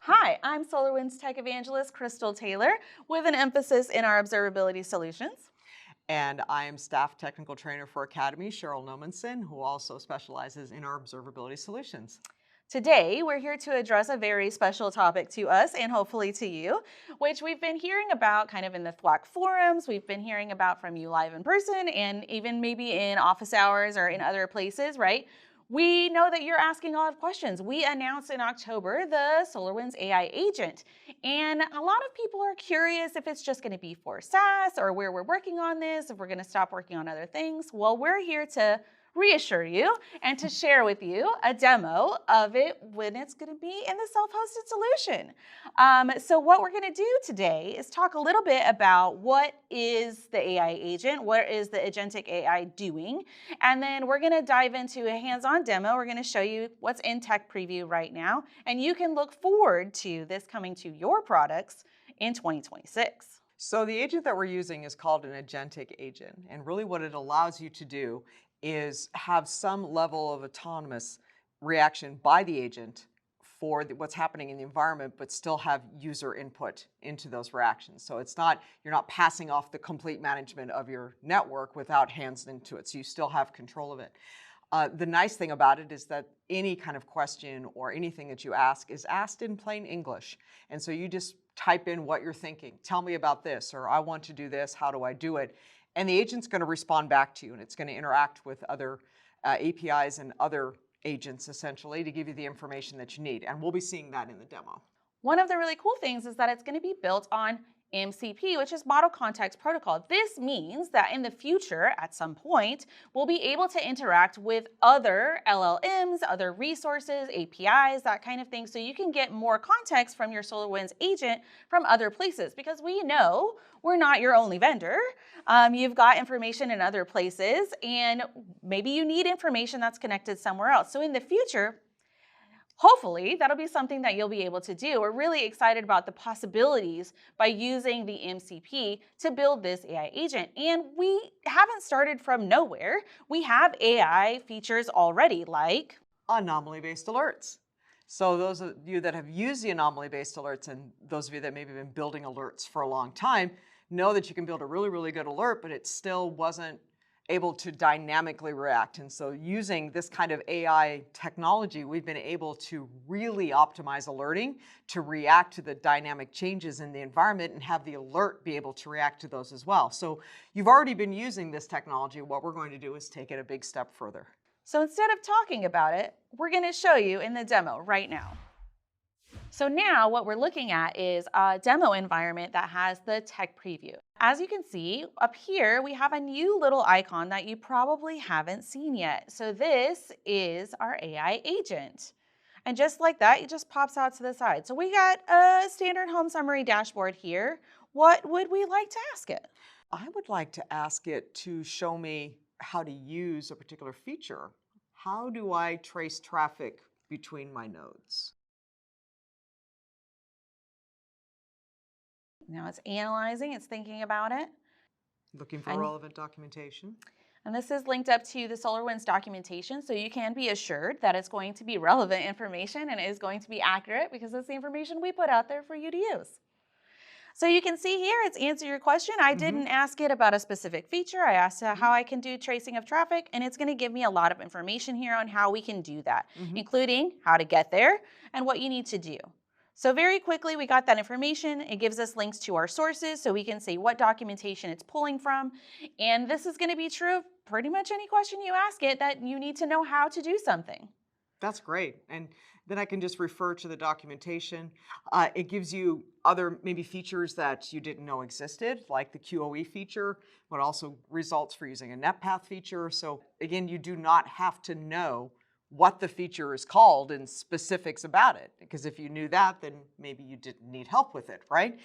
Hi, I'm SolarWinds Tech Evangelist Chrystal Taylor with an emphasis in our observability solutions. And I am staff technical trainer for Academy, Cheryl Nomanson, who also specializes in our observability solutions. Today, we're here to address a very special topic to us and hopefully to you, which we've been hearing about kind of in the THWACK forums. We've been hearing about from you live in person and even maybe in office hours or in other places, right? We know that you're asking a lot of questions. We announced in October the SolarWinds AI Agent, and a lot of people are curious if it's just going to be for SaaS or where we're working on this, if we're going to stop working on other things. Well, we're here to reassure you and to share with you a demo of it when it's going to be in the self-hosted solution. So what we're going to do today is talk a little bit about what is the AI agent, what is the Agentic AI doing, and then we're going to dive into a hands-on demo. We're going to show you what's in tech preview right now, and you can look forward to this coming to your products in 2026. So the agent that we're using is called an agentic agent. And really what it allows you to do is have some level of autonomous reaction by the agent for what's happening in the environment, but still have user input into those reactions. So you're not passing off the complete management of your network without hands into it. So you still have control of it. The nice thing about it is that any kind of question or anything that you ask is asked in plain English. And so you just type in what you're thinking. Tell me about this, or I want to do this, how do I do it? And the agent's going to respond back to you, and it's going to interact with other APIs and other agents, essentially, to give you the information that you need. And we'll be seeing that in the demo. One of the really cool things is that it's going to be built on MCP, which is Model Context Protocol. This means that in the future, at some point, we'll be able to interact with other LLMs, other resources, APIs, that kind of thing, so you can get more context from your SolarWinds agent from other places, because we know we're not your only vendor. You've got information in other places, and maybe you need information that's connected somewhere else. So in the future, hopefully, that'll be something that you'll be able to do. We're really excited about the possibilities by using the MCP to build this AI agent. And we haven't started from nowhere. We have AI features already, like Anomaly-based alerts. So those of you that have used the anomaly-based alerts, and those of you that maybe have been building alerts for a long time, know that you can build a really, really good alert, but it still wasn't able to dynamically react. And so using this kind of AI technology, we've been able to really optimize alerting to react to the dynamic changes in the environment and have the alert be able to react to those as well. So you've already been using this technology. What we're going to do is take it a big step further. So instead of talking about it, we're going to show you in the demo right now. So now what we're looking at is a demo environment that has the tech preview. As you can see up here, we have a new little icon that you probably haven't seen yet. So this is our AI agent. And just like that, it just pops out to the side. So we got a standard home summary dashboard here. What would we like to ask it? I would like to ask it to show me how to use a particular feature. How do I trace traffic between my nodes? Now it's analyzing, it's thinking about it. Looking for relevant documentation. And this is linked up to the SolarWinds documentation, so you can be assured that it's going to be relevant information and it is going to be accurate because it's the information we put out there for you to use. So you can see here, it's answer your question. I didn't ask it about a specific feature. I asked how I can do tracing of traffic, and it's going to give me a lot of information here on how we can do that, including how to get there and what you need to do. So very quickly, we got that information. It gives us links to our sources so we can see what documentation it's pulling from. And this is going to be true of pretty much any question you ask it that you need to know how to do something. That's great. And then I can just refer to the documentation. It gives you other maybe features that you didn't know existed, like the QoE feature, but also results for using a NetPath feature. So again, you do not have to know what the feature is called and specifics about it, because if you knew that, then maybe you didn't need help with it, right?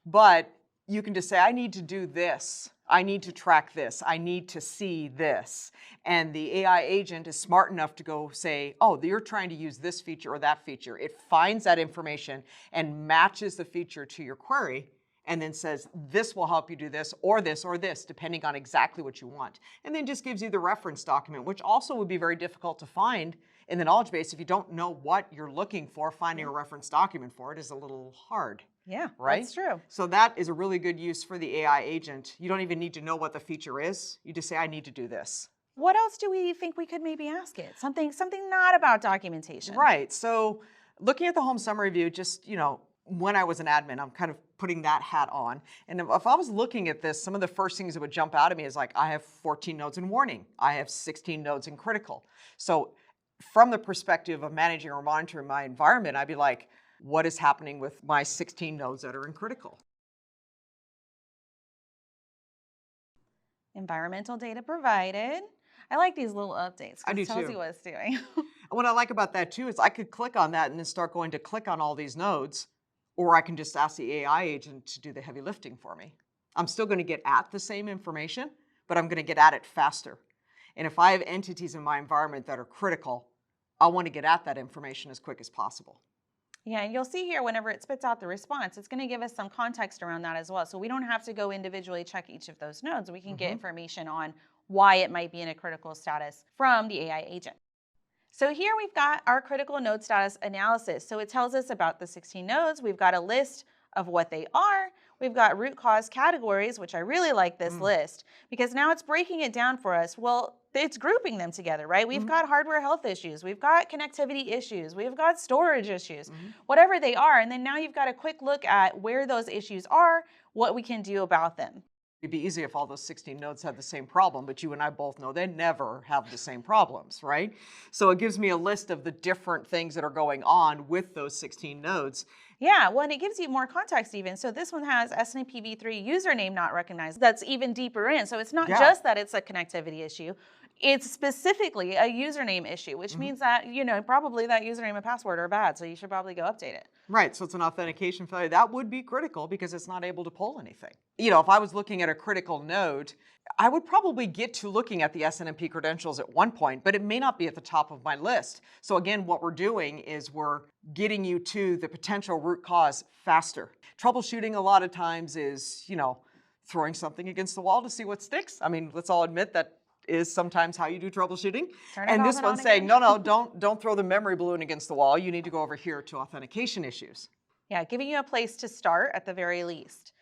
But you can just say, I need to do this. I need to track this. I need to see this. And the AI agent is smart enough to go say, oh, you're trying to use this feature or that feature. It finds that information and matches the feature to your query and then says, this will help you do this, or this, depending on exactly what you want. And then just gives you the reference document, which also would be very difficult to find In the knowledge base, if you don't know what you're looking for, finding a reference document for it is a little hard. Yeah, Right? that's true. So that is a really good use for the AI agent. You don't even need to know what the feature is. You just say, I need to do this. What else do we think we could maybe ask it? Something not about documentation. Right. So looking at the home summary view, just, when I was an admin, I'm kind of putting that hat on. And if I was looking at this, some of the first things that would jump out at me is like, I have 14 nodes in warning. I have 16 nodes in critical. So from the perspective of managing or monitoring my environment, I'd be like, what is happening with my 16 nodes that are in critical? Environmental data provided. I like these little updates I do because it tells too. you what it's doing. And what I like about that too is I could click on that and then start going to click on all these nodes, or I can just ask the AI agent to do the heavy lifting for me. I'm still going to get at the same information, but I'm going to get at it faster. And if I have entities in my environment that are critical, I want to get at that information as quick as possible. Yeah, and you'll see here whenever it spits out the response, it's going to give us some context around that as well. So we don't have to go individually check each of those nodes. We can get information on why it might be in a critical status from the AI agent. So here we've got our critical node status analysis. So it tells us about the 16 nodes. We've got a list of what they are. We've got root cause categories, which I really like this list because now it's breaking it down for us. Well, it's grouping them together, right? We've got hardware health issues. We've got connectivity issues. We've got storage issues, whatever they are. And then now you've got a quick look at where those issues are, what we can do about them. It'd be easy if all those 16 nodes had the same problem, but you and I both know they never have the same problems, right? So it gives me a list of the different things that are going on with those 16 nodes. Yeah, well, and it gives you more context even. So this one has SNMP v3 username not recognized. That's even deeper in. So it's not just that it's a connectivity issue. It's specifically a username issue, which means that, probably that username and password are bad. So you should probably go update it. Right, so it's an authentication failure. That would be critical because it's not able to pull anything. If I was looking at a critical node, I would probably get to looking at the SNMP credentials at one point, but it may not be at the top of my list. So again, what we're doing is we're getting you to the potential root cause faster. Troubleshooting a lot of times is, throwing something against the wall to see what sticks. I mean, let's all admit that is sometimes how you do troubleshooting. And this one's saying, no, don't throw the memory balloon against the wall. You need to go over here to authentication issues. Yeah, giving you a place to start at the very least.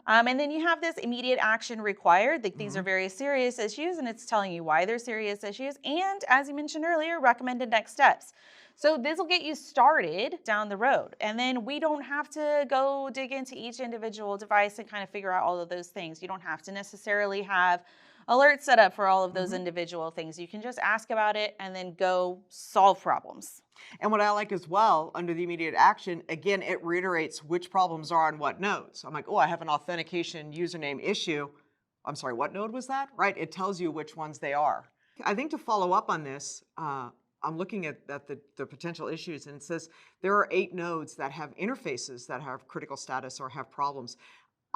And then you have this immediate action required. These are very serious issues, and it's telling you why they're serious issues. And as you mentioned earlier, recommended next steps. So this will get you started down the road. And then we don't have to go dig into each individual device and kind of figure out all of those things. You don't have to necessarily have alerts set up for all of those individual things. You can just ask about it and then go solve problems. And what I like as well, under the immediate action, again, it reiterates which problems are on what nodes. I'm like, oh, I have an authentication username issue. I'm sorry, what node was that? Right, it tells you which ones they are. I think to follow up on this, I'm looking at the potential issues, and it says there are 8 nodes that have interfaces that have critical status or have problems.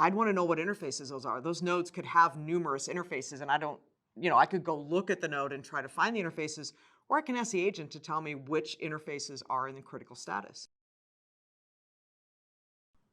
I'd want to know what interfaces those are. Those nodes could have numerous interfaces, and I could go look at the node and try to find the interfaces, or I can ask the agent to tell me which interfaces are in the critical status.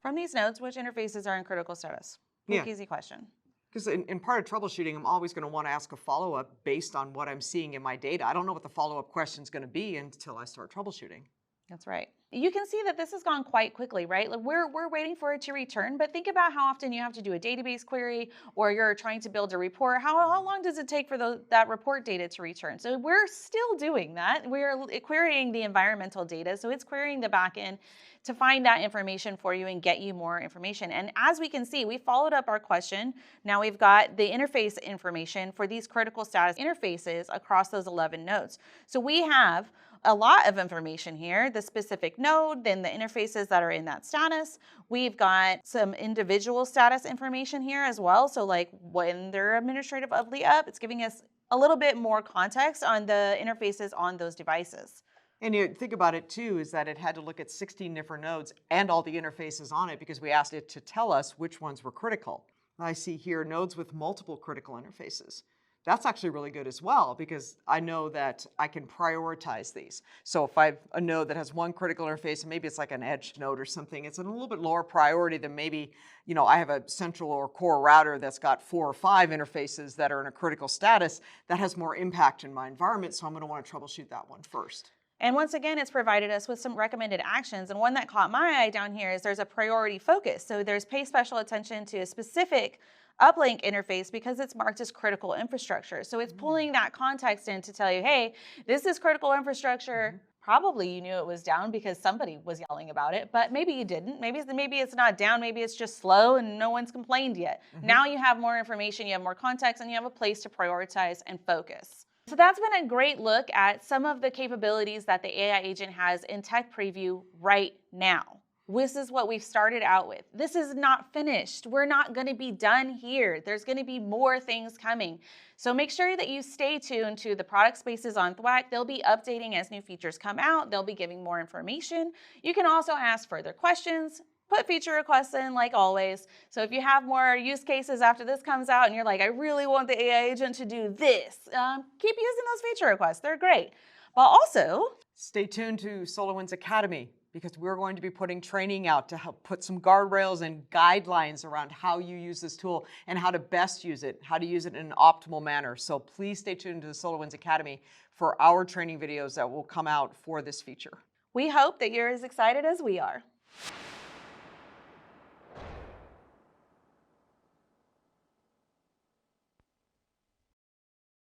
From these nodes, which interfaces are in critical status? Quick, easy question. Because in part of troubleshooting, I'm always going to want to ask a follow-up based on what I'm seeing in my data. I don't know what the follow-up question is going to be until I start troubleshooting. That's right. You can see that this has gone quite quickly, right? Like we're waiting for it to return, but think about how often you have to do a database query or you're trying to build a report. How long does it take for that report data to return? So we're still doing that. We're querying the environmental data. So it's querying the backend to find that information for you and get you more information. And as we can see, we followed up our question. Now we've got the interface information for these critical status interfaces across those 11 nodes. So we have a lot of information here, the specific node, then the interfaces that are in that status. We've got some individual status information here as well. So like when they're administratively up, it's giving us a little bit more context on the interfaces on those devices. And you think about it too, is that it had to look at 16 different nodes and all the interfaces on it because we asked it to tell us which ones were critical. I see here nodes with multiple critical interfaces. That's actually really good as well because I know that I can prioritize these. So if I have a node that has one critical interface and maybe it's like an edge node or something, it's a little bit lower priority than maybe, I have a central or core router that's got 4 or 5 interfaces that are in a critical status that has more impact in my environment. So I'm going to want to troubleshoot that one first. And once again, it's provided us with some recommended actions. And one that caught my eye down here is there's a priority focus. So there's pay special attention to a specific uplink interface because it's marked as critical infrastructure. So it's pulling that context in to tell you, hey, this is critical infrastructure. Probably you knew it was down because somebody was yelling about it, but maybe you didn't. Maybe it's not down. Maybe it's just slow and no one's complained yet. Now you have more information, you have more context, and you have a place to prioritize and focus. So that's been a great look at some of the capabilities that the AI agent has in tech preview right now. This is what we've started out with. This is not finished. We're not going to be done here. There's going to be more things coming. So make sure that you stay tuned to the product spaces on THWACK. They'll be updating as new features come out. They'll be giving more information. You can also ask further questions. Put feature requests in like always. So if you have more use cases after this comes out and you're like, I really want the AI agent to do this, keep using those feature requests. They're great. But also, stay tuned to SolarWinds Academy, because we're going to be putting training out to help put some guardrails and guidelines around how you use this tool and how to best use it, how to use it in an optimal manner. So please stay tuned to the SolarWinds Academy for our training videos that will come out for this feature. we hope that you're as excited as we are.